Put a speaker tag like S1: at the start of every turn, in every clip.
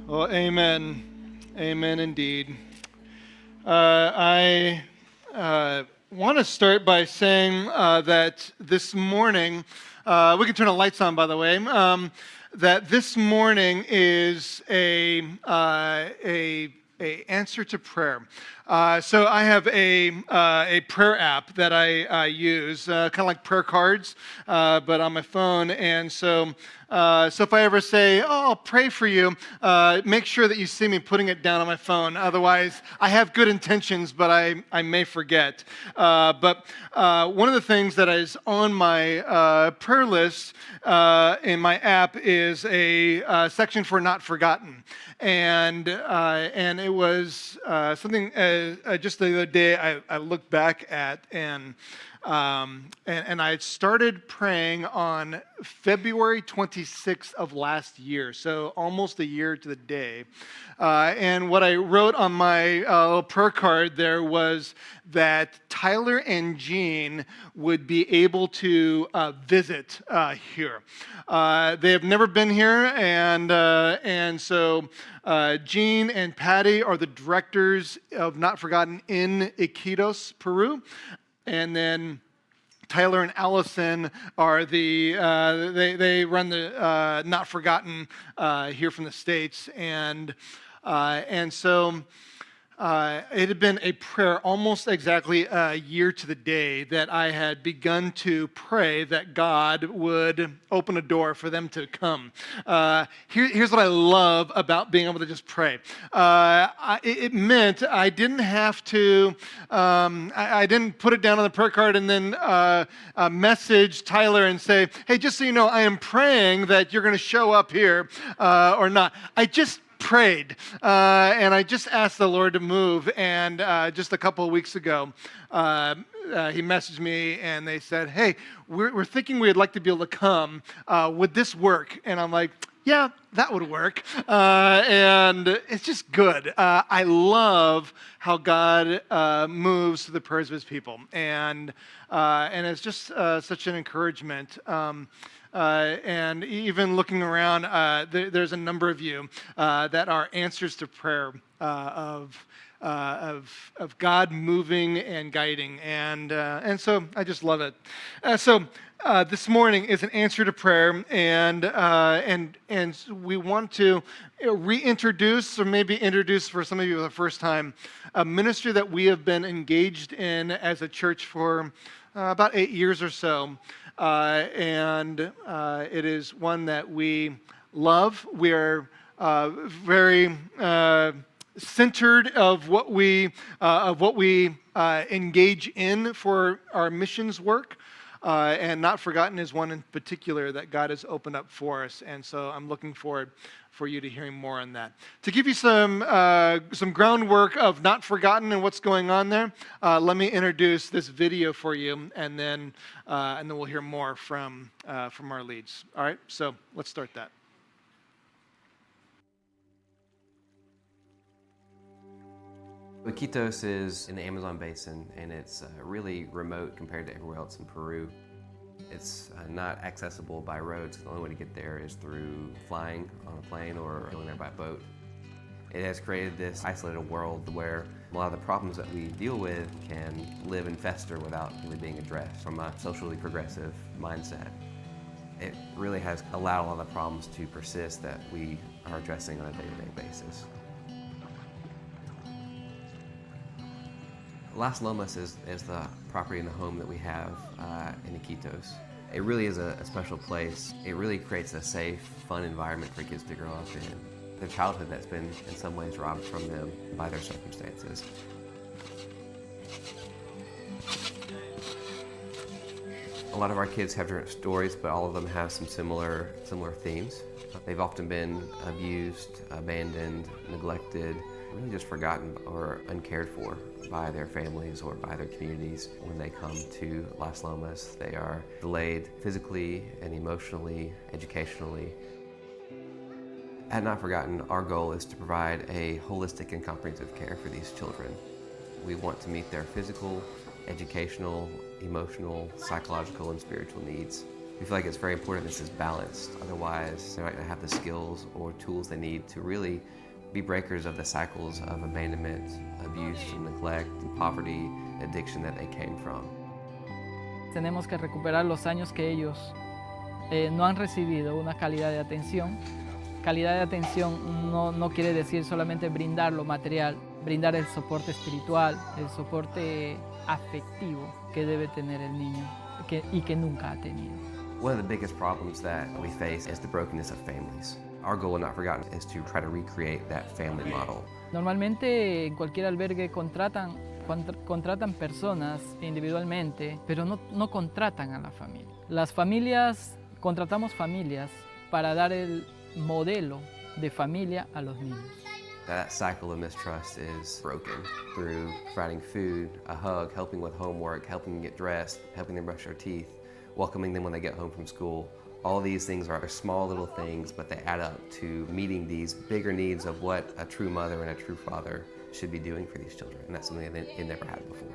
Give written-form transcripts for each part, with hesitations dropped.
S1: Well, amen. Amen indeed. I want to start by saying that this morning, we can turn the lights on, by the way, that this morning is a answer to prayer. So I have a prayer app that I use, kind of like prayer cards, but on my phone. And so if I ever say, "Oh, I'll pray for you," make sure that you see me putting it down on my phone. Otherwise, I have good intentions, but I may forget. But one of the things that is on my prayer list in my app is a section for not forgotten, and it was something just the other day I looked back at and I had started praying on February 26th of last year, so almost a year to the day. And what I wrote on my little prayer card there was that Tyler and Gene would be able to visit here. They have never been here, and so Gene and Patty are the directors of Not Forgotten in Iquitos, Peru. And then Tyler and Allison are they run the Not Forgotten here from the States, and so it had been a prayer almost exactly a year to the day that I had begun to pray that God would open a door for them to come. Here's what I love about being able to just pray. It meant I didn't have to, I didn't put it down on the prayer card and then message Tyler and say, "Hey, just so you know, I am praying that you're going to show up here or not." I just prayed, and I just asked the Lord to move, and just a couple of weeks ago, he messaged me, and they said, "Hey, we're thinking we'd like to be able to come. Would this work?" And I'm like, "Yeah, that would work." And it's just good. I love how God moves to the prayers of his people, and it's just such an encouragement. And even looking around, there's a number of you that are answers to prayer of God moving and guiding, and so I just love it. So this morning is an answer to prayer, and we want to reintroduce, or maybe introduce for some of you for the first time, a ministry that we have been engaged in as a church for about 8 years or so. And it is one that we love. We are very centered of what we engage in for our missions work. And Not Forgotten is one in particular that God has opened up for us. And so I'm looking forward for you to hearing more on that. To give you some groundwork of Not Forgotten and what's going on there, let me introduce this video for you, and then we'll hear more from our leads. All right, so let's start that.
S2: Iquitos is in the Amazon basin, and it's really remote compared to everywhere else in Peru. It's not accessible by roads. The only way to get there is through flying on a plane or going there by boat. It has created this isolated world where a lot of the problems that we deal with can live and fester without really being addressed from a socially progressive mindset. It really has allowed a lot of the problems to persist that we are addressing on a day-to-day basis. Las Lomas is the property and the home that we have in Iquitos. It really is a special place. It really creates a safe, fun environment for kids to grow up in. Their childhood that's been in some ways robbed from them by their circumstances. A lot of our kids have different stories, but all of them have some similar themes. They've often been abused, abandoned, neglected, really just forgotten or uncared for by their families or by their communities. When they come to Las Lomas, they are delayed physically and emotionally, educationally. At Not Forgotten, our goal is to provide a holistic and comprehensive care for these children. We want to meet their physical, educational, emotional, psychological, and spiritual needs. We feel like it's very important this is balanced. Otherwise, they're not going to have the skills or tools they need to really be breakers of the cycles of abandonment, abuse, and neglect, and poverty, addiction that they came from.
S3: Tenemos que recuperar los años que ellos no han recibido una calidad de atención. Calidad de atención no quiere decir solamente brindar lo material, brindar el soporte espiritual, el soporte afectivo que debe tener el niño y que nunca ha tenido.
S2: One of the biggest problems that we face is the brokenness of families. Our goal in Not Forgotten is to try to recreate that family model.
S3: Normalmente en cualquier albergue contratan personas individualmente, pero no contratan a la familia. Las familias, contratamos familias para dar el modelo de familia a los niños.
S2: That cycle of mistrust is broken through providing food, a hug, helping with homework, helping them get dressed, helping them brush their teeth, welcoming them when they get home from school. All these things are small little things, but they add up to meeting these bigger needs of what a true mother and a true father should be doing for these children, and that's something they never had before.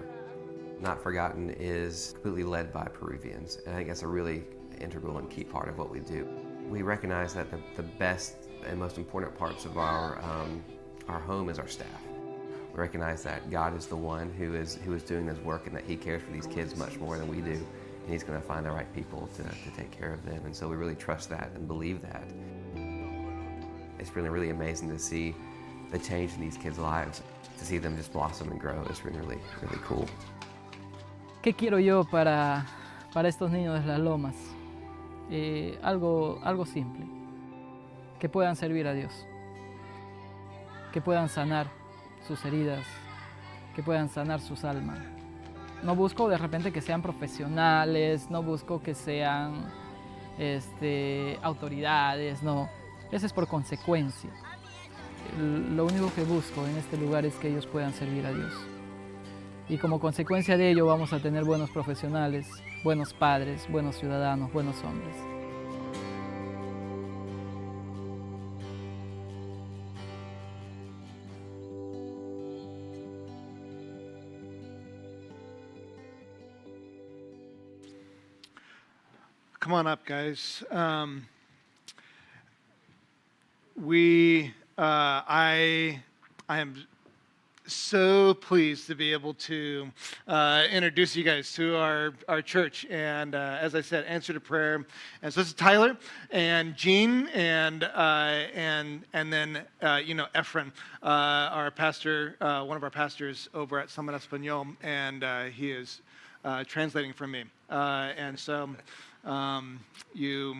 S2: Not Forgotten is completely led by Peruvians, and I think that's a really integral and key part of what we do. We recognize that the best and most important parts of our home is our staff. We recognize that God is the one who is doing this work and that He cares for these kids much more than we do. And He's going to find the right people to take care of them. And so we really trust that and believe that. It's really, really amazing to see the change in these kids' lives, to see them just blossom and grow. It's really, really, really cool.
S3: ¿Qué quiero yo para estos niños de las lomas? Algo simple, que puedan servir a Dios, que puedan sanar sus heridas, que puedan sanar sus almas. No busco de repente que sean profesionales, no busco que sean autoridades, no. Eso es por consecuencia. Lo único que busco en este lugar es que ellos puedan servir a Dios. Y como consecuencia de ello vamos a tener buenos profesionales, buenos padres, buenos ciudadanos, buenos hombres.
S1: Come on up, guys. I am so pleased to be able to introduce you guys to our church, and as I said, answer to prayer. And so this is Tyler and Gene, and then Efren, our pastor, one of our pastors over at Summit Espanol, and he is translating for me. And so you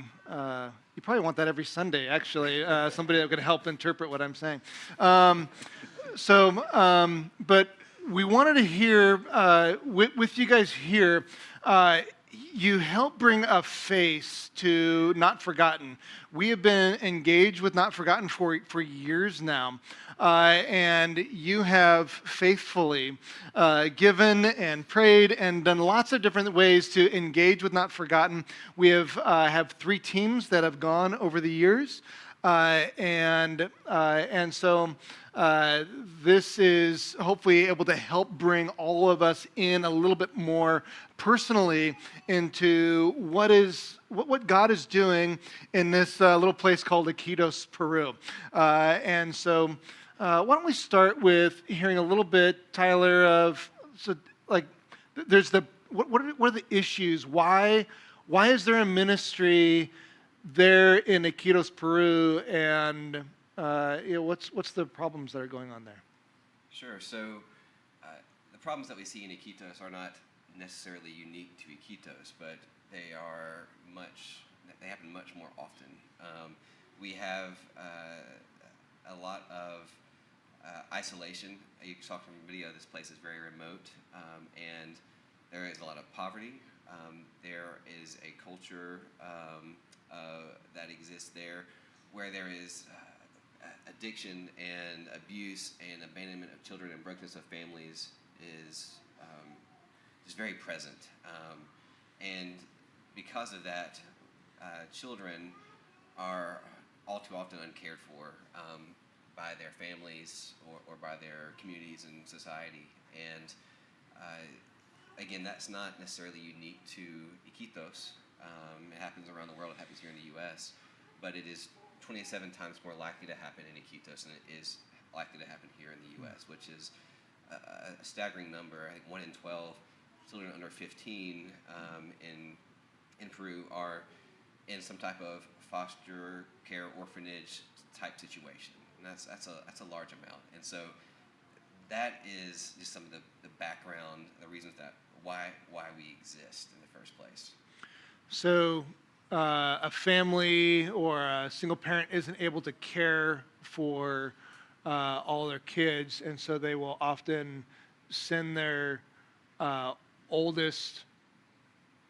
S1: probably want that every Sunday, actually, somebody that could help interpret what I'm saying. But we wanted to hear, with you guys here, you help bring a face to Not Forgotten. We have been engaged with Not Forgotten for years now, and you have faithfully given and prayed and done lots of different ways to engage with Not Forgotten. We have 3 teams that have gone over the years, and so this is hopefully able to help bring all of us in a little bit more personally into what God is doing in this little place called Iquitos, Peru. And so why don't we start with hearing a little bit, Tyler, there's what are the issues? Why is there a ministry there in Iquitos, Peru, and what's the problems that are going on there?
S2: Sure. So the problems that we see in Iquitos are not necessarily unique to Iquitos, but they happen much more often. We have a lot of isolation. You saw from the video, this place is very remote, and there is a lot of poverty. There is a culture that exists there where there is addiction and abuse and abandonment of children and brokenness of families is just very present. And because of that, children are all too often uncared for by their families or by their communities and society. And again, that's not necessarily unique to Iquitos. It happens around the world. It happens here in the U.S., but it is 27 times more likely to happen in Iquitos than it is likely to happen here in the U.S., which is a staggering number. I think 1 in 12 children under 15 in Peru are in some type of foster care orphanage type situation, and that's a large amount. And so that is just some of the background, the reasons that why we exist in the first place.
S1: So a family or a single parent isn't able to care for all their kids, and so they will often send their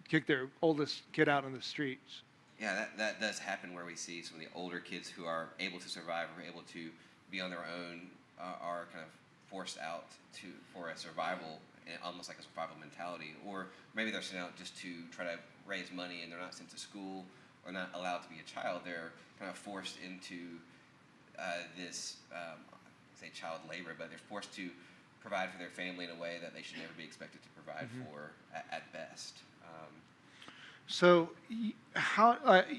S1: kick their oldest kid out on the streets.
S2: Yeah, that does happen where we see some of the older kids who are able to survive or able to be on their own are kind of forced out for a survival, almost like a survival mentality, or maybe they're sent out just to try to raise money and they're not sent to school or not allowed to be a child. They're kind of forced into this, say child labor, but they're forced to provide for their family in a way that they should never be expected to provide for at best.
S1: So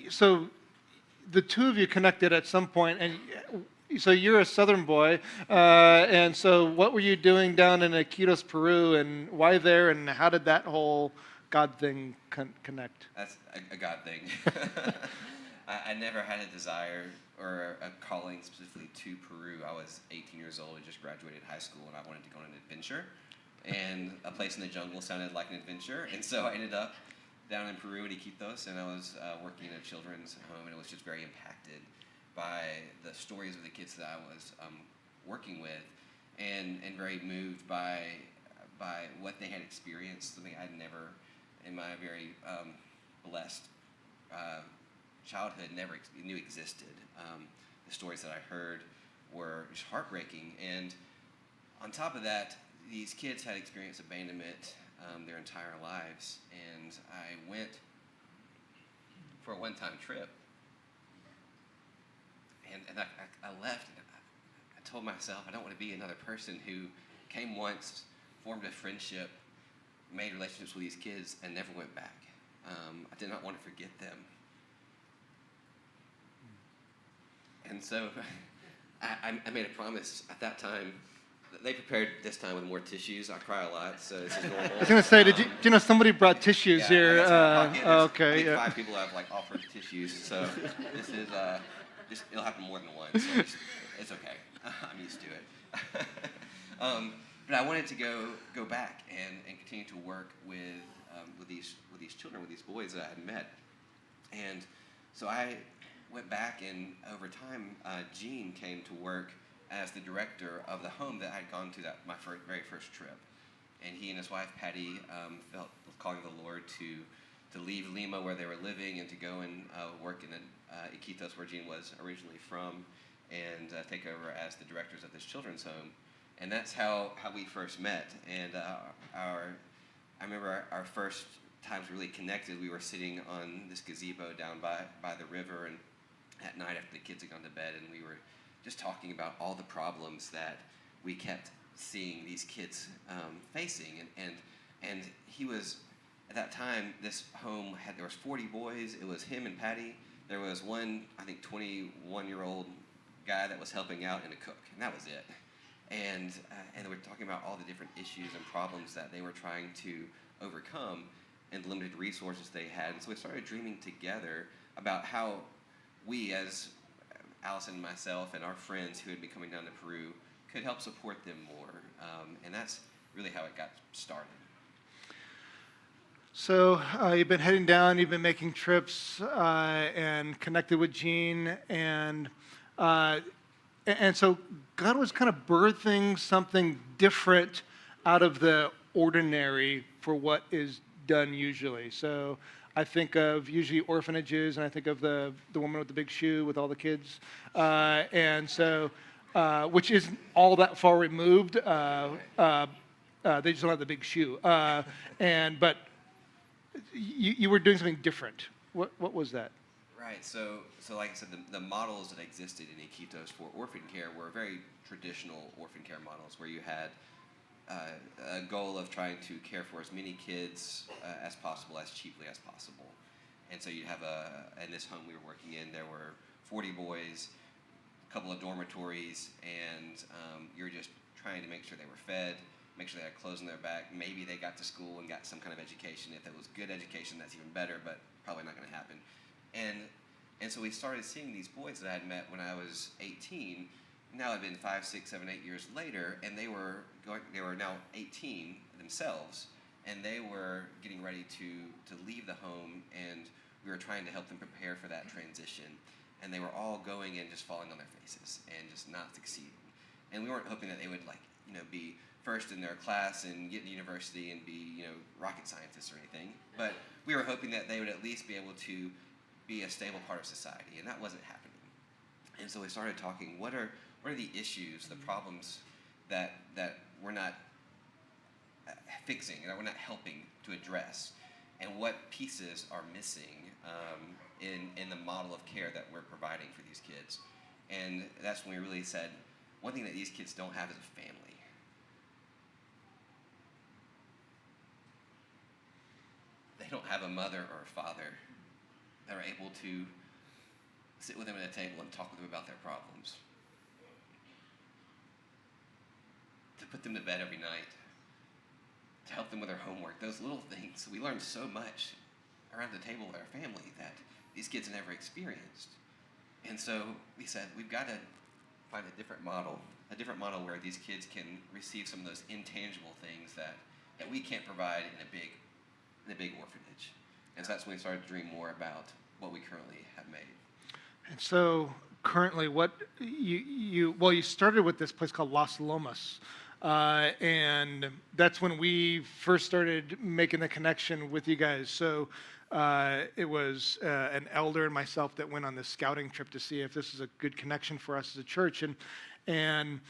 S1: so the two of you connected at some point, and so you're a Southern boy, and so what were you doing down in Iquitos, Peru, and why there, and how did that whole God thing connect?
S2: That's a God thing. I never had a desire or a calling specifically to Peru. I was 18 years old and just graduated high school, and I wanted to go on an adventure, and a place in the jungle sounded like an adventure, and so I ended up down in Peru in Iquitos, and I was working in a children's home, and it was just very impacted by the stories of the kids that I was working with, and very moved by what they had experienced, something I'd never, in my very blessed childhood, never knew existed. The stories that I heard were just heartbreaking, and on top of that, these kids had experienced abandonment their entire lives, and I went for a one-time trip, and I left, and I told myself I don't want to be another person who came once, formed a friendship, made relationships with these kids, and never went back. I did not want to forget them. And so I made a promise at that time. They prepared this time with more tissues. I cry a lot, so this is normal.
S1: I was gonna say, did you know somebody brought tissues here? Okay,
S2: yeah. 5 people have offered tissues, so this is it'll happen more than once. So it's okay. I'm used to it. But I wanted to go back and continue to work with these children, with these boys that I had met, and so I went back, and over time, Gene came to work as the director of the home that I had gone to my very first trip. And he and his wife, Patty, felt calling of the Lord to leave Lima, where they were living, and to go and work in Iquitos, where Gene was originally from, and take over as the directors of this children's home. And that's how we first met. And I remember our first times really connected. We were sitting on this gazebo down by the river, and at night after the kids had gone to bed, and we were just talking about all the problems that we kept seeing these kids facing, and he was, at that time, this home there was 40 boys. It was him and Patty. There was one, I think, 21-year-old guy that was helping out, and a cook, and that was it. And they were talking about all the different issues and problems that they were trying to overcome, and the limited resources they had. And so we started dreaming together about how we, as Allison and myself and our friends who had been coming down to Peru, could help support them more. And that's really how it got started.
S1: So you've been heading down, you've been making trips and connected with Gene, and so God was kind of birthing something different out of the ordinary for what is done usually. So I think of usually orphanages, and I think of the woman with the big shoe with all the kids, and so which isn't all that far removed. They just don't have the big shoe, but you were doing something different. What was that?
S2: Right. So like I said, the models that existed in Iquitos for orphan care were very traditional orphan care models, where you had a goal of trying to care for as many kids as possible, as cheaply as possible. And so you have in this home we were working in, there were 40 boys, a couple of dormitories, and you're just trying to make sure they were fed, make sure they had clothes on their back. Maybe they got to school and got some kind of education. If it was good education, that's even better, but probably not going to happen. And so we started seeing these boys that I had met when I was 18. Now it'd been 5, 6, 7, 8 years later, and they were now 18 themselves, and they were getting ready to leave the home, and we were trying to help them prepare for that transition. And they were all going and just falling on their faces and just not succeeding. And we weren't hoping that they would be first in their class and get to university and be rocket scientists or anything. But we were hoping that they would at least be able to be a stable part of society, and that wasn't happening. And so we started talking. What are the issues, the problems that we're not fixing, that we're not helping to address, and what pieces are missing in the model of care that we're providing for these kids? And that's when we really said, one thing that these kids don't have is a family. They don't have a mother or a father that are able to sit with them at a table and talk with them about their problems, to put them to bed every night, to help them with their homework. Those little things. We learned so much around the table with our family that these kids have never experienced. And so we said, we've got to find a different model where these kids can receive some of those intangible things that we can't provide in a big orphanage. And so that's when we started to dream more about what we currently have made.
S1: And so currently, what you started with this place called Las Lomas, and that's when we first started making the connection with you guys. So it was an elder and myself that went on this scouting trip to see if this is a good connection for us as a church, and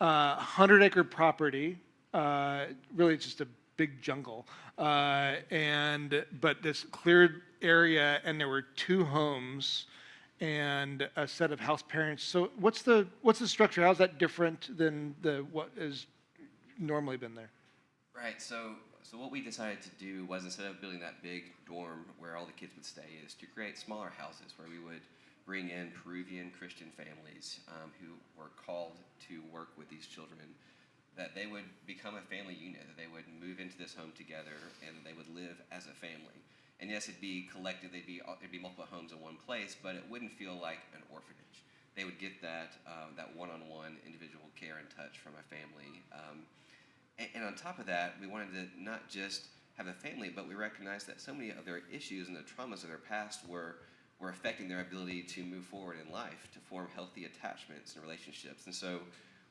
S1: 100-acre property, really just a big jungle, but this cleared area, and there were 2 homes and a set of house parents. So what's the structure? How's that different than what has normally been there?
S2: Right. So what we decided to do was, instead of building that big dorm where all the kids would stay, is to create smaller houses where we would bring in Peruvian Christian families who were called to work with these children, that they would become a family unit, that they would move into this home together, and they would live as a family. And yes, it'd be collective, there'd be multiple homes in one place, but it wouldn't feel like an orphanage. They would get that one-on-one individual care and touch from a family. And on top of that, we wanted to not just have a family, but we recognized that so many of their issues and the traumas of their past were affecting their ability to move forward in life, to form healthy attachments and relationships. And so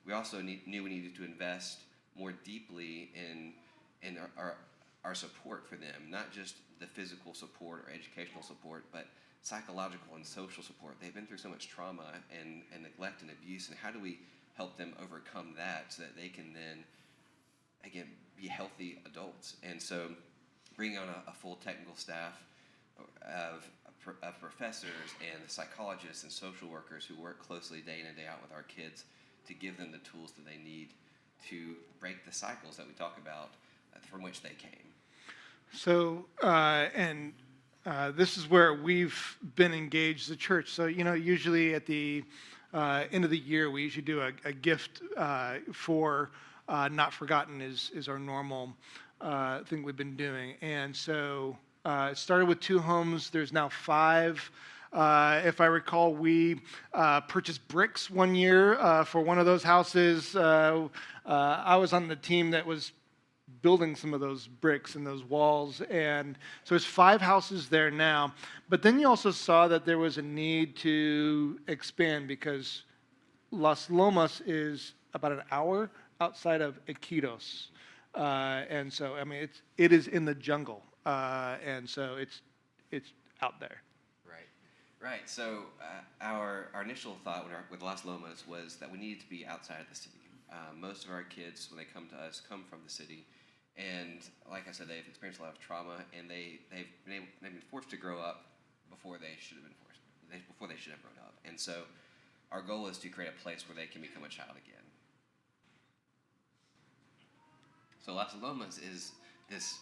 S2: we also knew we needed to invest more deeply in our support for them, not just the physical support or educational support, but psychological and social support. They've been through so much trauma and neglect and abuse, and how do we help them overcome that so that they can then, again, be healthy adults? And so bringing on a full technical staff of professors and psychologists and social workers who work closely day in and day out with our kids to give them the tools that they need to break the cycles that we talk about from which they came.
S1: So, this is where we've been engaged as a church. So, usually at the end of the year, we usually do a gift for Not Forgotten is our normal thing we've been doing. And so it started with 2 homes. There's now 5. If I recall, we purchased bricks one year for one of those houses. I was on the team that was building some of those bricks and those walls. And so there's 5 houses there now. But then you also saw that there was a need to expand, because Las Lomas is about an hour outside of Iquitos. And so, it is in the jungle. And so it's out there.
S2: Right. So our initial thought with Las Lomas was that we needed to be outside of the city. Most of our kids, when they come to us, come from the city. And like I said, they've experienced a lot of trauma, and they've been forced to grow up before they should have grown up. And so our goal is to create a place where they can become a child again. So Las Lomas is this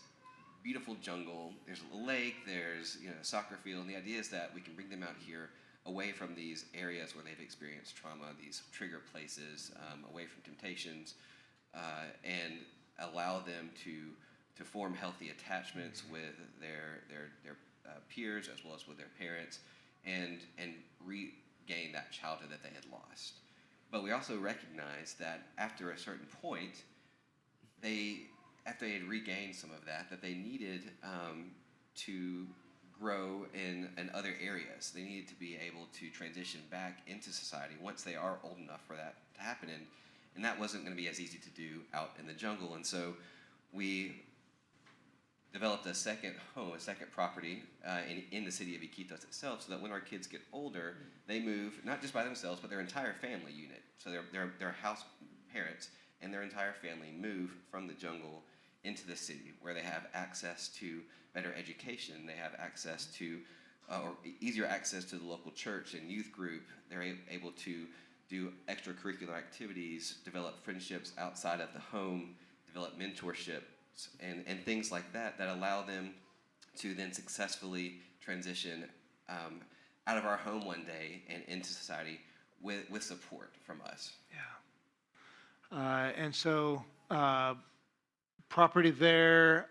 S2: beautiful jungle. There's a lake. There's a soccer field. And the idea is that we can bring them out here, away from these areas where they've experienced trauma, these trigger places, away from temptations, and allow them to form healthy attachments with their peers as well as with their parents, and regain that childhood that they had lost. But we also recognize that after a certain point, after they had regained some of that they needed to grow in other areas. They needed to be able to transition back into society once they are old enough for that to happen. And that wasn't going to be as easy to do out in the jungle. And so we developed a second home, a second property in the city of Iquitos itself, so that when our kids get older, they move not just by themselves, but their entire family unit. So their house parents and their entire family move from the jungle into the city, where they have access to better education. They have access to, or easier access to the local church and youth group. They're able to do extracurricular activities, develop friendships outside of the home, develop mentorship, and things like that allow them to then successfully transition out of our home one day and into society with support from us.
S1: Yeah. And so property there,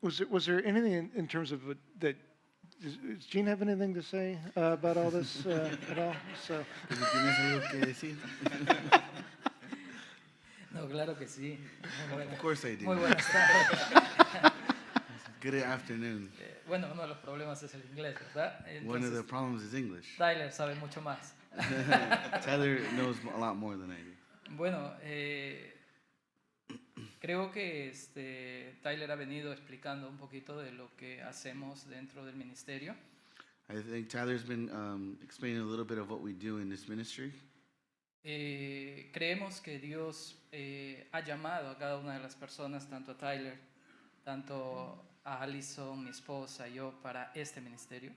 S1: was there anything in terms of that? Does Gene have anything to say about all this at all? So.
S4: ¿Tienes algo que decir?
S3: No, claro que sí.
S4: Of course I do.
S3: Muy buenas tardes.
S4: Good afternoon.
S3: Bueno, uno de los problemas es el inglés, ¿verdad?
S4: One of the
S3: Entonces,
S4: problems is English.
S3: Tyler sabe mucho más.
S4: Tyler knows a lot more than I do.
S3: Bueno, creo que Tyler ha venido explicando un poquito de lo que hacemos dentro del ministerio.
S4: I think Tyler's been explaining a little bit of what we do in this ministry.
S3: Creemos que Dios ha llamado a cada una de las personas, tanto a Tyler, tanto a Allison, mi esposa, y yo, para este ministerio.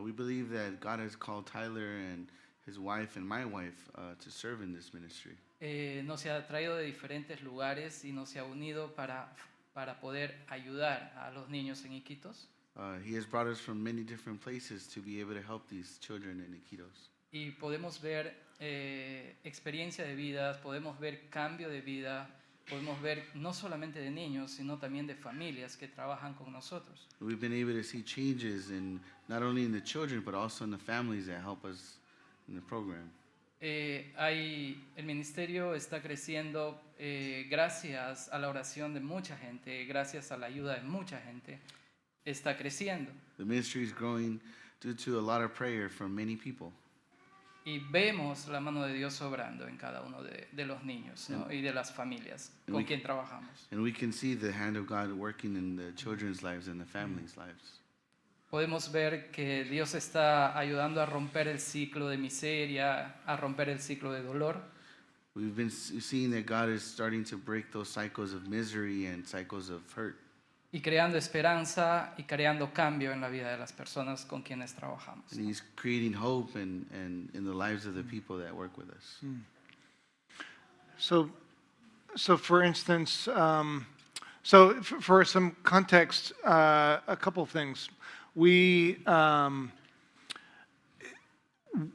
S4: We believe that God has called Tyler and his wife and my wife to serve in this ministry.
S3: Nos ha traído de diferentes lugares y nos ha unido para poder ayudar a los niños en Iquitos.
S4: He has brought us from many different places to be able to help these children in Iquitos.
S3: Y podemos ver experiencia de vida, podemos ver cambio de vida, podemos ver no solamente de niños, sino también de familias que trabajan con nosotros.
S4: We've been able to see changes in not only in the children but also in the families that help us in the program.
S3: El ministerio está creciendo gracias a la oración de mucha gente, gracias a la ayuda de mucha gente, está creciendo.
S4: The ministry is growing due to a lot of prayer from many people.
S3: Y vemos la mano de Dios obrando en cada uno de los niños, ¿no? Y de las familias con quien trabajamos.
S4: And we can see the hand of God working in the children's lives and the families' lives.
S3: Podemos ver que Dios está ayudando a romper el ciclo de miseria, a romper el ciclo de dolor.
S4: We've been seeing that God is starting to break those cycles of misery and cycles of hurt.
S3: Y creando esperanza y creando cambio en la vida de las personas con quienes trabajamos.
S4: And He's creating hope and in the lives of the people that work with us.
S1: So for instance, for some context, a couple of things. We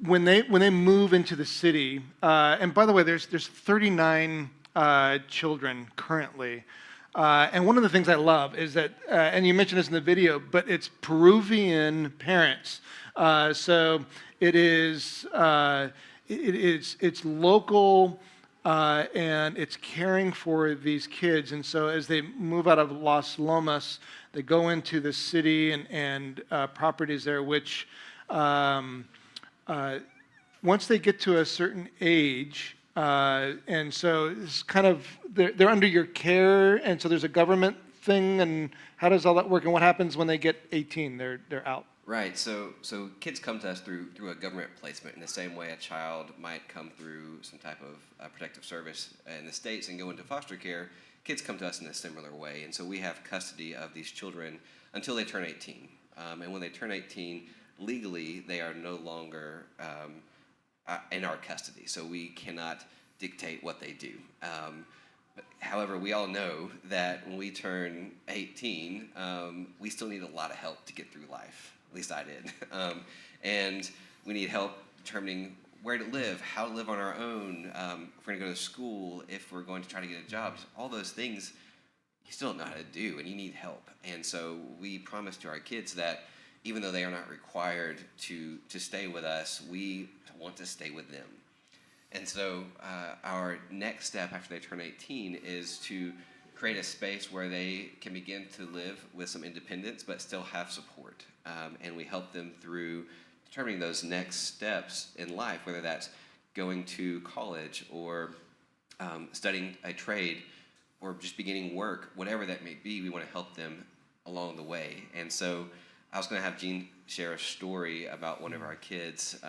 S1: when they move into the city, and by the way, there's 39 children currently. And one of the things I love is that, and you mentioned this in the video, but it's Peruvian parents. So it is, it's local, and it's caring for these kids. And so as they move out of Las Lomas, they go into the city and properties there, which once they get to a certain age, and so it's kind of, they're under your care, and so there's a government thing, and how does all that work, and what happens when they get 18? They're out.
S2: Right, so kids come to us through a government placement in the same way a child might come through some type of protective service in the States and go into foster care. Kids come to us in a similar way, and so we have custody of these children until they turn 18. And when they turn 18, legally, they are no longer in our custody, so we cannot dictate what they do. However, we all know that when we turn 18, we still need a lot of help to get through life. At least I did. And we need help determining where to live, how to live on our own, if we're going to go to school, if we're going to try to get a job. All those things you still don't know how to do, and you need help. And so we promise to our kids that even though they are not required to stay with us, we want to stay with them. And so our next step after they turn 18 is to create a space where they can begin to live with some independence but still have support. And we help them through determining those next steps in life, whether that's going to college or studying a trade or just beginning work, whatever that may be. We want to help them along the way. And so I was going to have Gene share a story about one of our kids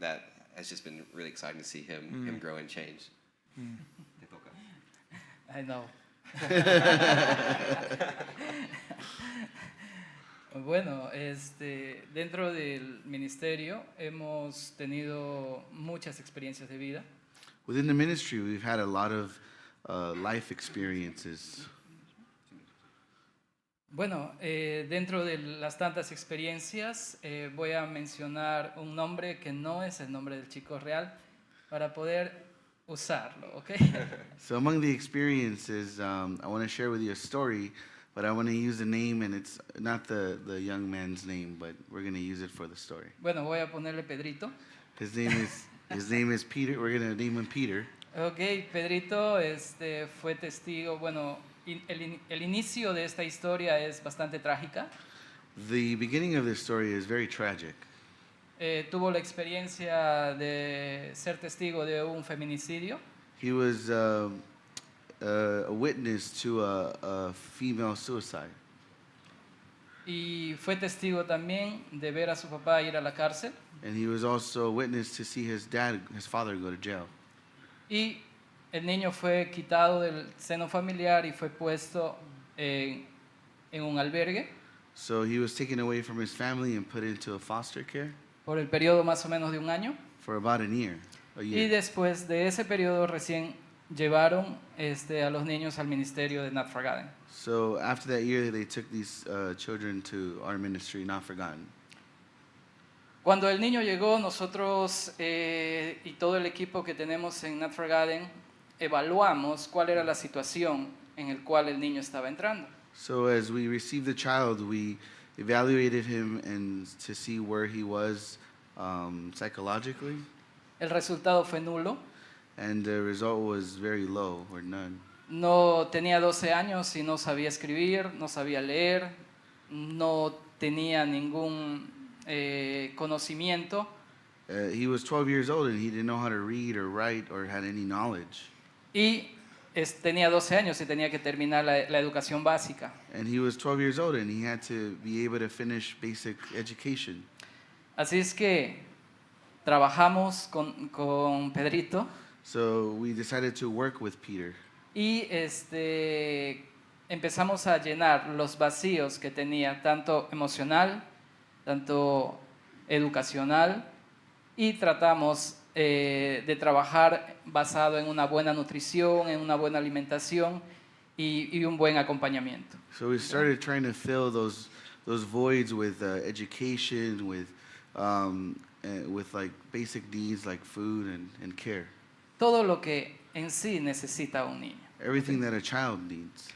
S2: that has just been really exciting to see him grow and change. Te toca.
S3: I know. Bueno, dentro del ministerio hemos tenido muchas experiencias de vida.
S4: Within the ministry, we've had a lot of life experiences.
S3: Bueno, dentro de las tantas experiencias voy a mencionar un nombre que no es el nombre del chico real para poder usarlo, ¿ok?
S4: So among the experiences, I want to share with you a story, but I want to use the name, and it's not the young man's name, but we're going to use it for the story.
S3: Bueno, voy a ponerle Pedrito.
S4: His name is Peter. We're going to name him Peter.
S3: Ok, Pedrito fue testigo, bueno, el inicio de esta historia es bastante trágica.
S4: The beginning of this story is very tragic.
S3: Tuvo la experiencia de ser testigo de un feminicidio.
S4: He was a witness to a female suicide.
S3: Y fue testigo también de ver a su papá ir a la cárcel.
S4: And he was also a witness to see his father go to jail.
S3: Y el niño fue quitado del seno familiar y fue puesto en un albergue
S4: So he was taken away from his family and put into a foster care
S3: por el periodo más o menos de un año.
S4: for about a year.
S3: Y después de ese periodo recién llevaron a los niños al ministerio de Not Forgotten.
S4: So after that year, they took these children to our ministry, Not Forgotten.
S3: Cuando el niño llegó, nosotros y todo el equipo que tenemos en Not Forgotten evaluamos cuál era la situación en la cual el niño estaba entrando.
S4: So as we received the child, we evaluated him and to see where he was psychologically,
S3: El resultado fue nulo.
S4: and the result was very low or none.
S3: No tenía 12 años y no sabía escribir, no sabía leer, no tenía ningún conocimiento.
S4: He was 12 years old and he didn't know how to read or write or had any knowledge.
S3: Y tenía 12 años y tenía que terminar la educación básica.
S4: And he was 12 years old and he had to be able to finish basic education.
S3: Así es que trabajamos con Pedrito
S4: So we decided to work with Peter.
S3: y empezamos a llenar los vacíos que tenía, tanto emocional, tanto educacional, y tratamos de trabajar basado en una buena nutrición, en una buena alimentación y un buen acompañamiento.
S4: So we started trying to fill those voids with education, with like basic needs like food and care.
S3: Todo lo que en sí necesita un niño.
S4: Everything that a child needs.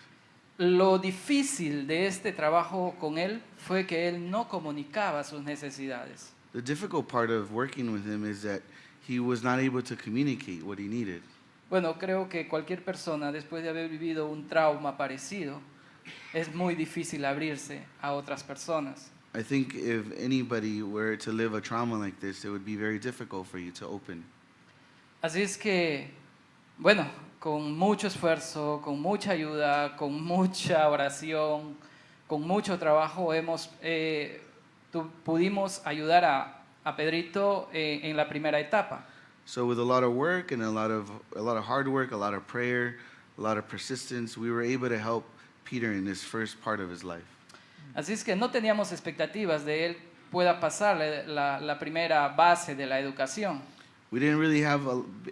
S3: Lo difícil de este trabajo con él fue que él no comunicaba sus necesidades.
S4: The difficult part of working with him is that he was not able to communicate what he needed.
S3: Bueno, creo que cualquier persona, después de haber vivido un trauma parecido, es muy difícil abrirse a otras personas.
S4: I think if anybody were to live a trauma like this, it would be very difficult for you to open.
S3: Así es que, bueno, con mucho esfuerzo, con mucha ayuda, con mucha oración, con mucho trabajo, pudimos ayudar a Pedrito en la primera etapa.
S4: So with a lot of work and a lot of hard work, a lot of prayer, a lot of persistence, we were able to help Peter in this first part of his life.
S3: Así es que no teníamos expectativas de él pueda pasar la primera base de la educación.
S4: We didn't really have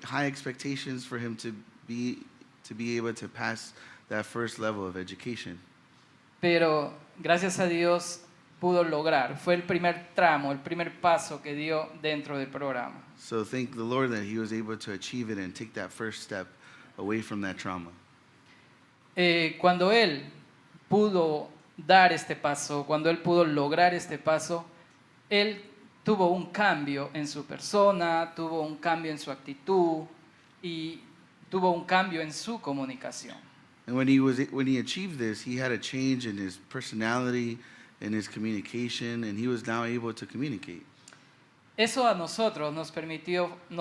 S4: high expectations for him to to be able to pass that first level of education.
S3: Pero gracias a Dios pudo lograr. Fue el primer tramo, el primer paso que dio dentro del programa.
S4: So thank the Lord that he was able to achieve it and take that first step away from that trauma.
S3: Cuando él pudo dar este paso, cuando él pudo lograr este paso, él tuvo un cambio en su persona, tuvo un cambio en su actitud y tuvo un cambio en su comunicación.
S4: And when he achieved this, he had a change in his personality, in his communication, and he was now able to communicate.
S3: Eso a nosotros nos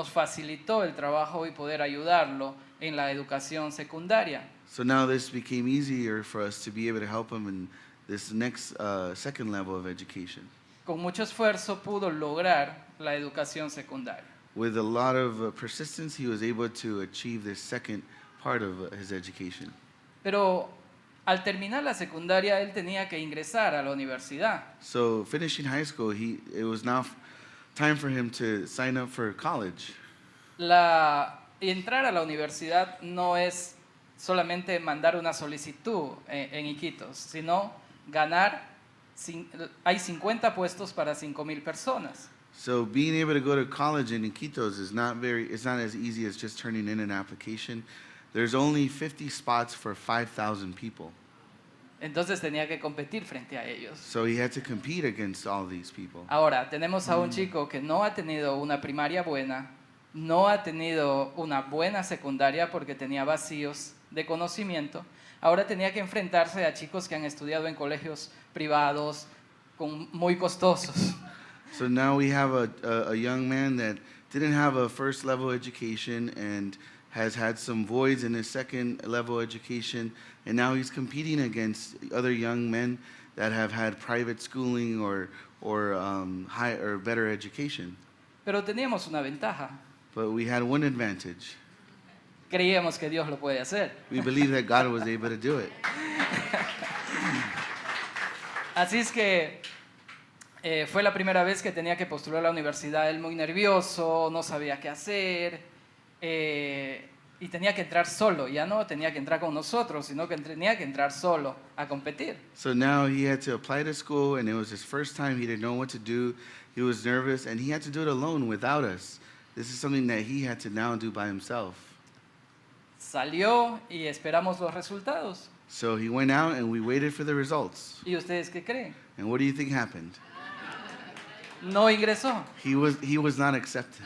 S3: facilitó el trabajo y poder ayudarlo en la educación secundaria.
S4: So now this became easier for us to be able to help him in this next second level of education.
S3: Con mucho esfuerzo pudo lograr la educación secundaria.
S4: With a lot of persistence, he was able to achieve this second part of his education.
S3: Pero al terminar la secundaria, él tenía que ingresar a la universidad.
S4: So finishing high school, it was now time for him to sign up for college.
S3: Entrar a la universidad no es solamente mandar una solicitud en Iquitos, sino ganar. Hay 50 puestos para 5,000 personas.
S4: So being able to go to college in Iquitos it's not as easy as just turning in an application. There's only 50 spots for 5,000 people.
S3: Entonces tenía que competir frente a ellos.
S4: So he had to compete against all these people.
S3: Ahora, tenemos a un chico que no ha tenido una primaria buena, no ha tenido una buena secundaria porque tenía vacíos de conocimiento. Ahora tenía que enfrentarse a chicos que han estudiado en colegios privados muy costosos.
S4: So now we have a young man that didn't have a first level education and has had some voids in his second level education, and now he's competing against other young men that have had private schooling or better education.
S3: Pero teníamos una ventaja.
S4: But we had one advantage.
S3: Creíamos que Dios lo puede hacer.
S4: We believed that God was able to do it.
S3: Así es que fue la primera vez que tenía que postular a la universidad. Él muy nervioso, no sabía qué hacer y tenía que entrar solo. Ya no tenía que entrar con nosotros, sino que tenía que entrar solo a competir.
S4: So now he had to apply to school, and it was his first time. He didn't know what to do. He was nervous, and he had to do it alone without us. This is something that he had to now do by himself.
S3: Salió y esperamos los resultados.
S4: So he went out and we waited for the results.
S3: ¿Y ustedes qué creen?
S4: And what do you think happened?
S3: No ingresó.
S4: He was not accepted.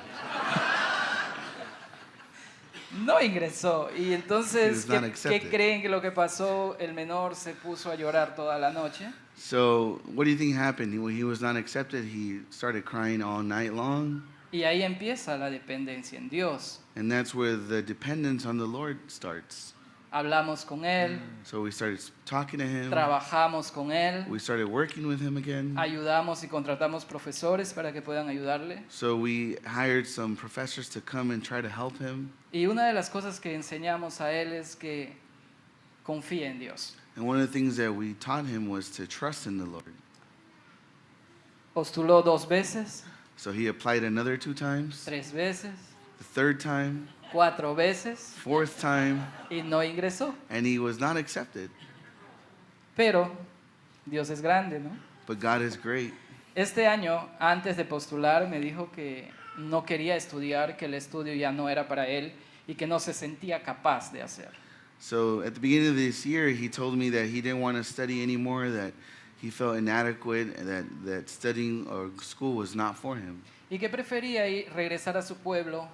S3: No ingresó. Y entonces,
S4: He was not
S3: ¿qué
S4: accepted.
S3: creen que lo que pasó? El menor se puso a llorar toda la noche.
S4: So what do you think happened? When he was not accepted, he started crying all night long.
S3: Y ahí empieza la dependencia en Dios.
S4: And that's where the dependence on the Lord starts.
S3: Hablamos con él,
S4: So we started talking to him.
S3: trabajamos con él,
S4: We started working with him again.
S3: ayudamos y contratamos profesores para que puedan ayudarle.
S4: So we hired some professors to come and try to help him.
S3: Y una de las cosas que enseñamos a él es que confíe en Dios.
S4: And one of the things that we taught him was to trust in the Lord.
S3: Postuló 2 veces,
S4: So he applied another 2 times.
S3: 3 veces,
S4: The third time,
S3: 4 veces
S4: fourth time,
S3: y no ingresó.
S4: and he was not accepted.
S3: Pero Dios es grande, ¿no?
S4: But God is great.
S3: Este año, antes de postular, me dijo que no quería estudiar, que el estudio ya no era para él y que no se sentía capaz de hacer.
S4: So at the beginning of this year, he told me that he didn't want to study anymore, that he felt inadequate, and that studying or school was not for him.
S3: Y que prefería regresar a su pueblo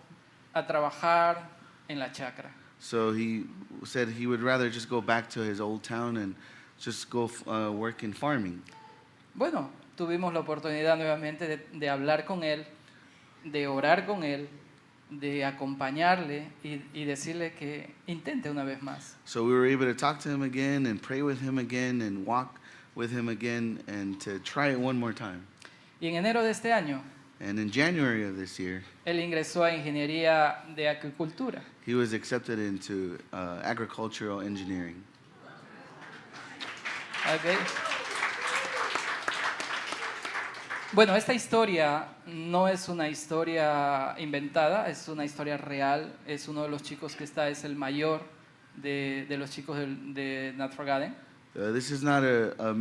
S3: a trabajar en la chacra.
S4: So he said he would rather just go back to his old town and just go work in farming.
S3: Bueno, tuvimos la oportunidad nuevamente de hablar con él, de orar con él, de acompañarle y decirle que intente una vez más.
S4: So we were able to talk to him again and pray with him again and walk with him again and to try it one more time.
S3: Y en enero de este año,
S4: And in January of this year,
S3: él ingresó a Ingeniería de Agricultura.
S4: he was accepted into agricultural engineering.
S3: Okay. Bueno, esta historia no es una historia inventada, es una historia real. Es uno de los chicos que está, es el mayor de los chicos de Not Forgotten.
S4: This is not a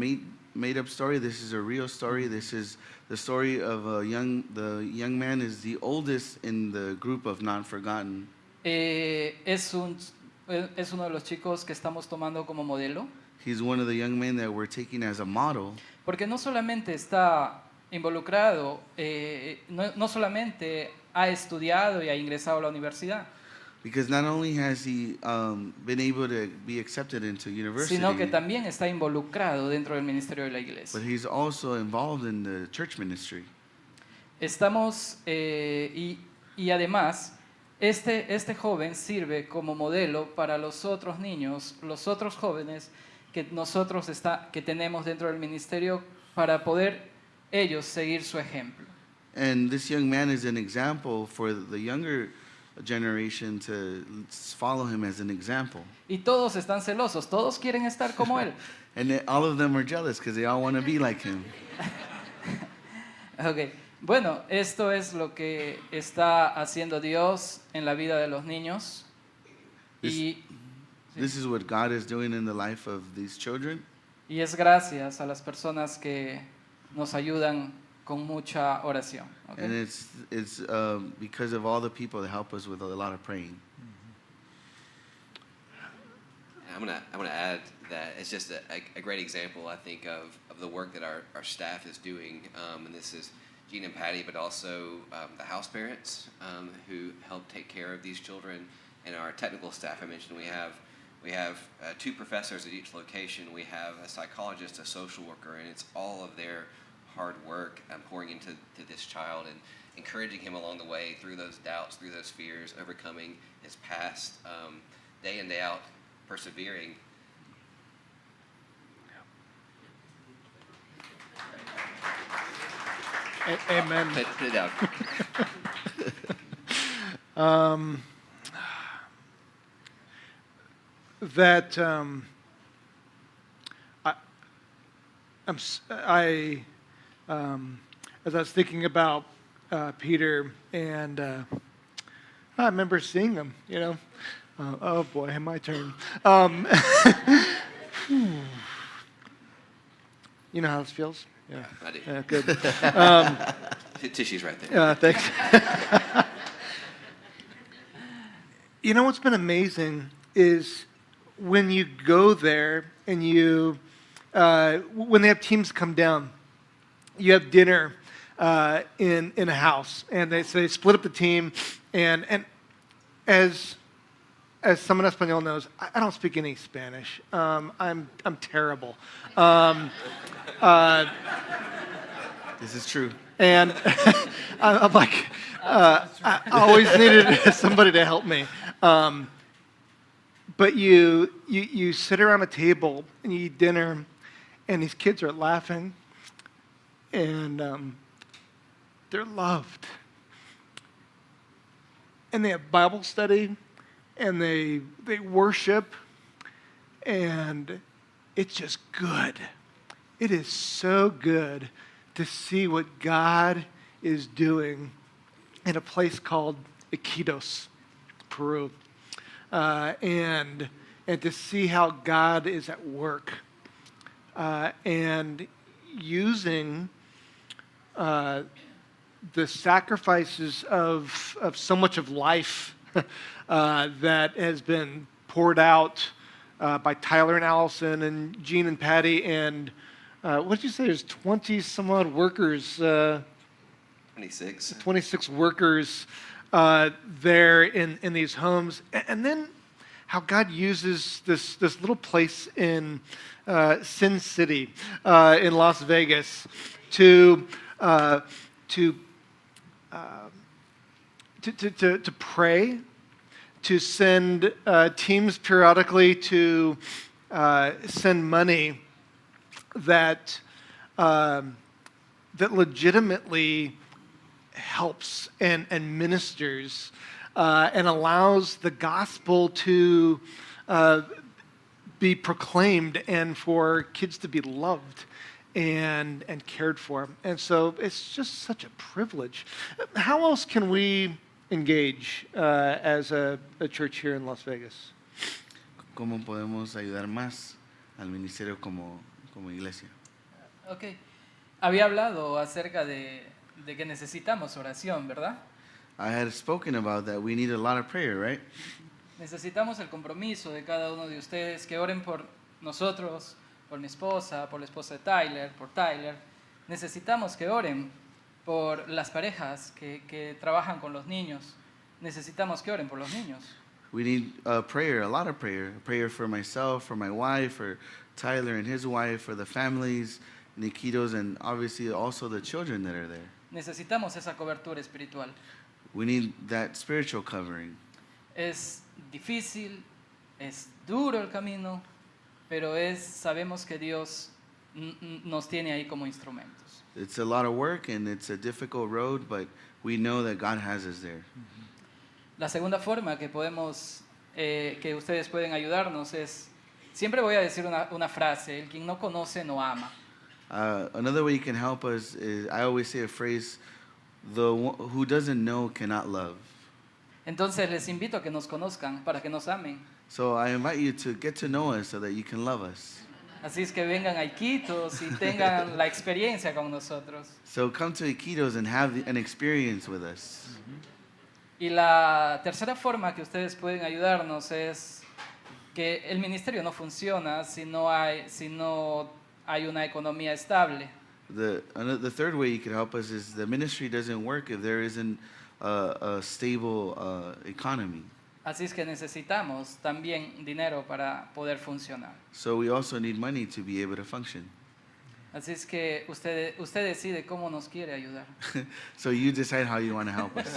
S4: made-up story. This is a real story. This is the story of the young man is the oldest in the group of Not Forgotten.
S3: Es uno de los chicos que estamos tomando como modelo,
S4: He's one of the young men that we're taking as a model
S3: porque no solamente está involucrado, no solamente ha estudiado y ha ingresado a la universidad,
S4: because not only has he been able to be accepted into university,
S3: sino que también está involucrado dentro del ministerio de la iglesia.
S4: but he's also involved in the church ministry.
S3: Estamos, y además, este joven sirve como modelo para los otros niños, los otros jóvenes que nosotros que tenemos dentro del ministerio para poder ellos seguir su ejemplo.
S4: And this young man is an example for the younger generation to follow him as an example.
S3: Y todos están celosos, todos quieren estar como él.
S4: And all of them are jealous because they all want to be like him.
S3: Okay. Bueno, esto es lo que está haciendo Dios en la vida de los niños.
S4: This is what God is doing in the life of these children.
S3: Y es gracias a las personas que nos ayudan con mucha oración. Okay?
S4: And it's because of all the people that help us with a lot of praying.
S2: I'm gonna add that it's just a great example, I think, of the work that our staff is doing. And this is Gene and Patty, but also the house parents who help take care of these children, and our technical staff. I mentioned we have 2 professors at each location. We have a psychologist, a social worker, and it's all of their hard work pouring into this child and encouraging him along the way through those doubts, through those fears, overcoming his past, day in, day out, persevering.
S1: Amen.
S2: Put it down.
S1: As I was thinking about Peter, and I remember seeing him, you know. Oh boy, my turn. You know how this feels? Yeah,
S2: I do.
S1: Yeah, good.
S2: Tissue's right there.
S1: Thanks. You know what's been amazing is when you go there and when they have teams come down, you have dinner in a house, and they split up the team, and as someone Espanol knows, I don't speak any Spanish. I'm terrible.
S4: This is true.
S1: And I'm like, I always needed somebody to help me. But you sit around a table and you eat dinner, and these kids are laughing, and they're loved. And they have Bible study, and they worship, and it's just good. It is so good to see what God is doing in a place called Iquitos, Peru, and to see how God is at work and using the sacrifices of so much of life that has been poured out by Tyler and Allison and Gene and Patty, and what did you say? There's 20 some odd workers.
S2: 26.
S1: 26 workers there in these homes, and then how God uses this little place in Sin City in Las Vegas to pray, to send teams periodically to send money that legitimately helps and ministers and allows the gospel to be proclaimed and for kids to be loved and cared for. And so it's just such a privilege. How else can we engage as a church here in Las Vegas?
S4: cómo podemos ayudar más al ministerio como iglesia.
S3: Ok. Había hablado acerca de que necesitamos oración, ¿verdad?
S4: I had spoken about that we need a lot of prayer, right?
S3: Necesitamos el compromiso de cada uno de ustedes que oren por nosotros, por mi esposa, por la esposa de Tyler, por Tyler. Necesitamos que oren por las parejas que trabajan con los niños. Necesitamos que oren por los niños.
S4: We need prayer, a lot of prayer. Prayer for myself, for my wife, for Tyler and his wife, for the families, Nikitos, and obviously also the children that are there.
S3: Necesitamos esa cobertura espiritual.
S4: We need that spiritual covering.
S3: Es difícil, es duro el camino, pero sabemos que Dios nos tiene ahí como instrumentos.
S4: It's a lot of work and it's a difficult road, but we know that God has us there.
S3: La segunda forma que que ustedes pueden ayudarnos es, siempre voy a decir una frase, el quien no conoce no ama.
S4: Another way you can help us is, I always say a phrase, who doesn't know cannot love.
S3: Entonces les invito a que nos conozcan para que nos amen.
S4: So I invite you to get to know us so that you can love us.
S3: Así es que vengan a Iquitos y tengan la experiencia con nosotros.
S4: So come to Iquitos and have an experience with us.
S3: Y la tercera forma que ustedes pueden ayudarnos es que el ministerio no funciona si no hay una economía estable.
S4: The third way you can help us is the ministry doesn't work if there isn't a stable economy.
S3: Así es que necesitamos también dinero para poder funcionar.
S4: So we also need money to be able to function.
S3: Así es que usted decide cómo nos quiere ayudar.
S4: So you decide how you want to help us.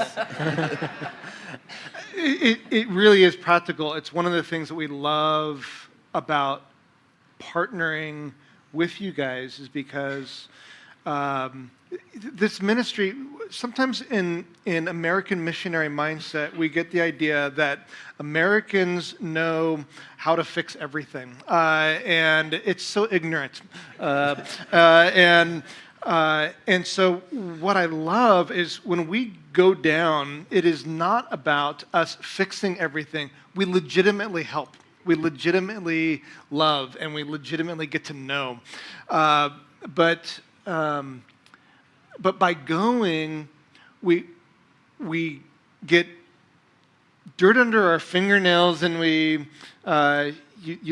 S1: It really is practical. It's one of the things that we love about partnering with you guys is because this ministry, sometimes in American missionary mindset, we get the idea that Americans know how to fix everything, and it's so ignorant. And so what I love is when we go down, it is not about us fixing everything. We legitimately help. We legitimately love, and we legitimately get to know. But by going, we get dirt under our fingernails, and you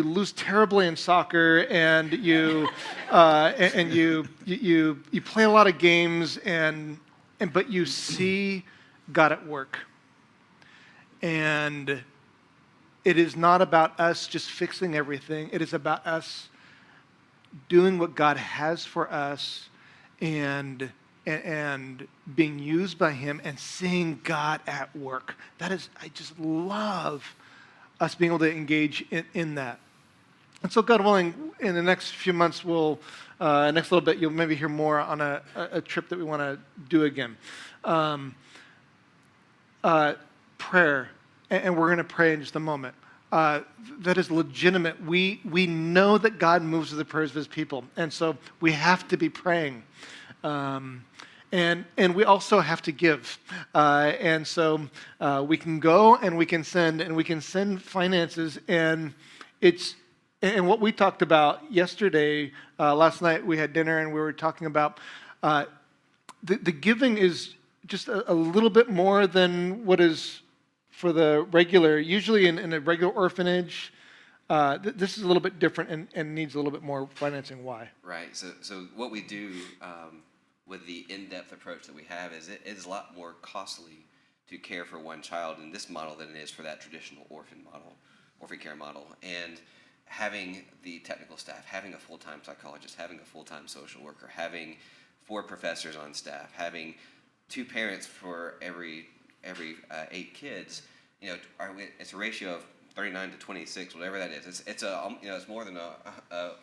S1: lose terribly in soccer, and you play a lot of games, but you see God at work. And it is not about us just fixing everything. It is about us doing what God has for us and being used by Him and seeing God at work. I just love us being able to engage in that. And so God willing, in the next few months, next little bit, you'll maybe hear more on a trip that we want to do again. Prayer, and we're going to pray in just a moment. That is legitimate. We know that God moves with the prayers of His people, and so we have to be praying. And we also have to give. And so we can go and we can send finances. And what we talked about yesterday, last night we had dinner and we were talking about the giving is just a little bit more than what is for the regular, usually in a regular orphanage. This is a little bit different and needs a little bit more financing. Why?
S2: Right. So what we do with the in-depth approach that we have is it is a lot more costly to care for one child in this model than it is for that traditional orphan care model. And having the technical staff, having a full-time psychologist, having a full-time social worker, having 4 professors on staff, having 2 parents for every 8 kids, it's a ratio of 39 to 26, whatever that is. It's more than a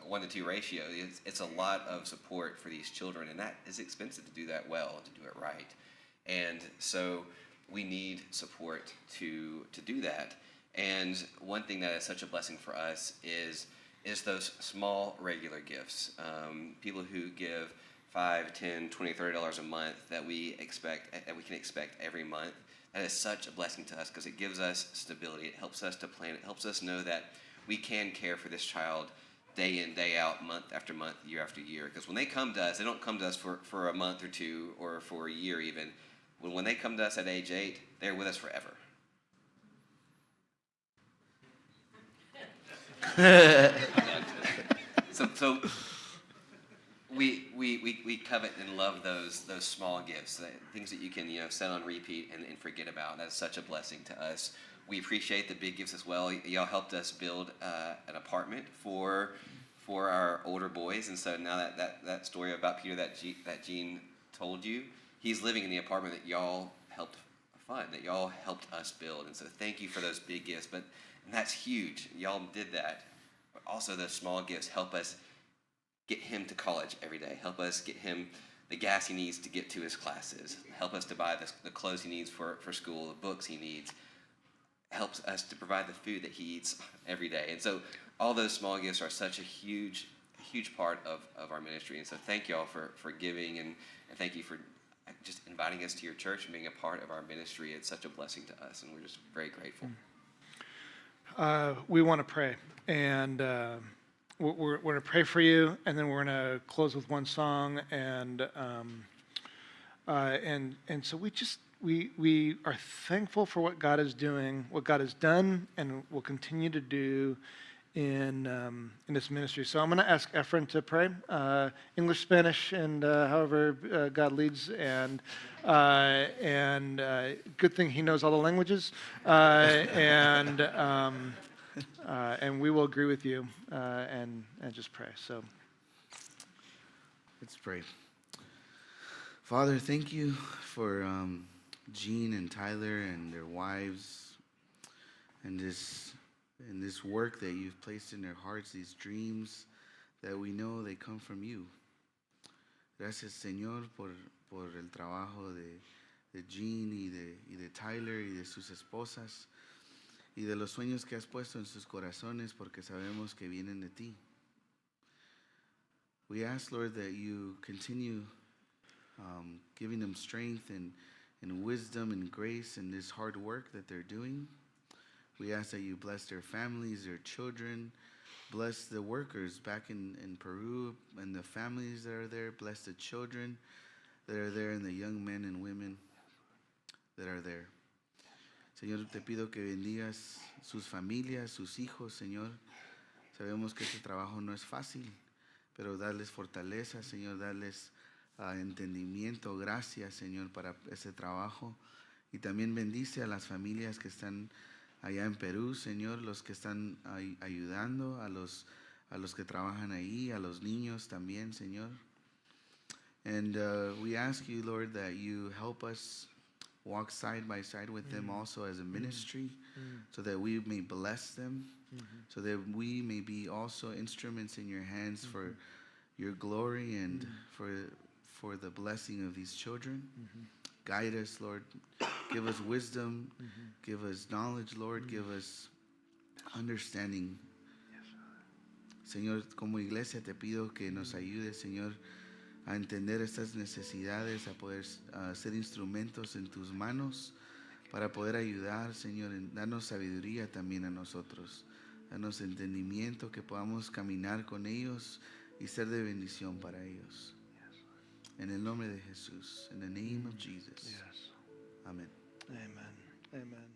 S2: 1 to 2 ratio. It's a lot of support for these children, and that is expensive to do that well, to do it right. And so we need support to do that. And one thing that is such a blessing for us is those small regular gifts. People who give $5, $10, $20, $30 a month that we can expect every month. That is such a blessing to us because it gives us stability. It helps us to plan. It helps us know that we can care for this child day in, day out, month after month, year after year. Because when they come to us, they don't come to us for a month or two or for a year even. When they come to us at age 8, they're with us forever. So we covet and love those small gifts, things that you can set on repeat and forget about. That's such a blessing to us. We appreciate the big gifts as well. Y'all helped us build an apartment for our older boys, and so now that story about Peter that Gene told you, he's living in the apartment that y'all helped fund, that y'all helped us build. And so thank you for those big gifts. And that's huge. Y'all did that. But also those small gifts help us get him to college every day. Help us get him the gas he needs to get to his classes. Help us to buy the clothes he needs for school, the books he needs. Helps us to provide the food that he eats every day. And so all those small gifts are such a huge part of our ministry. And so thank y'all for giving, and thank you for just inviting us to your church and being a part of our ministry. It's such a blessing to us, and we're just very grateful.
S1: We want to pray, and we're going to pray for you, and then we're going to close with one song, and so we are thankful for what God is doing, what God has done, and will continue to do in this ministry. So I'm going to ask Efren to pray, English, Spanish, and however God leads, and good thing he knows all the languages, and we will agree with you and just pray. So
S4: let's pray. Father, thank you for Gene and Tyler and their wives, and this work that you've placed in their hearts, these dreams that we know they come from you. Gracias, Señor, por el trabajo de Gene y de Tyler y de sus esposas y de los sueños que has puesto en sus corazones, porque sabemos que vienen de ti. We ask, Lord, that you continue giving them strength and wisdom and grace in this hard work that they're doing. We ask that you bless their families, their children, bless the workers back in Peru and the families that are there, bless the children that are there and the young men and women that are there. Señor, te pido que bendigas sus familias, sus hijos, Señor. Sabemos que este trabajo no es fácil, pero darles fortaleza, Señor, darles entendimiento, gracias, Señor, para ese trabajo. Y también bendice a las familias que están allá en Perú, Señor, los que están ayudando, a los que trabajan ahí, a los niños también, Señor. And we ask you, Lord, that you help us walk side by side with them also as a ministry, so that we may bless them, so that we may be also instruments in your hands for your glory and for the blessing of these children. Guide us, Lord. Give us wisdom. Give us knowledge, Lord. Give us understanding. Señor, como iglesia te pido que nos ayudes, Señor, a entender estas necesidades, a poder ser instrumentos en tus manos para poder ayudar, Señor, en darnos sabiduría también a nosotros. Danos entendimiento, que podamos caminar con ellos y ser de bendición para ellos. En el nombre de Jesús, in the name of Jesus.
S1: yes,
S4: Amen.
S1: amen, amen.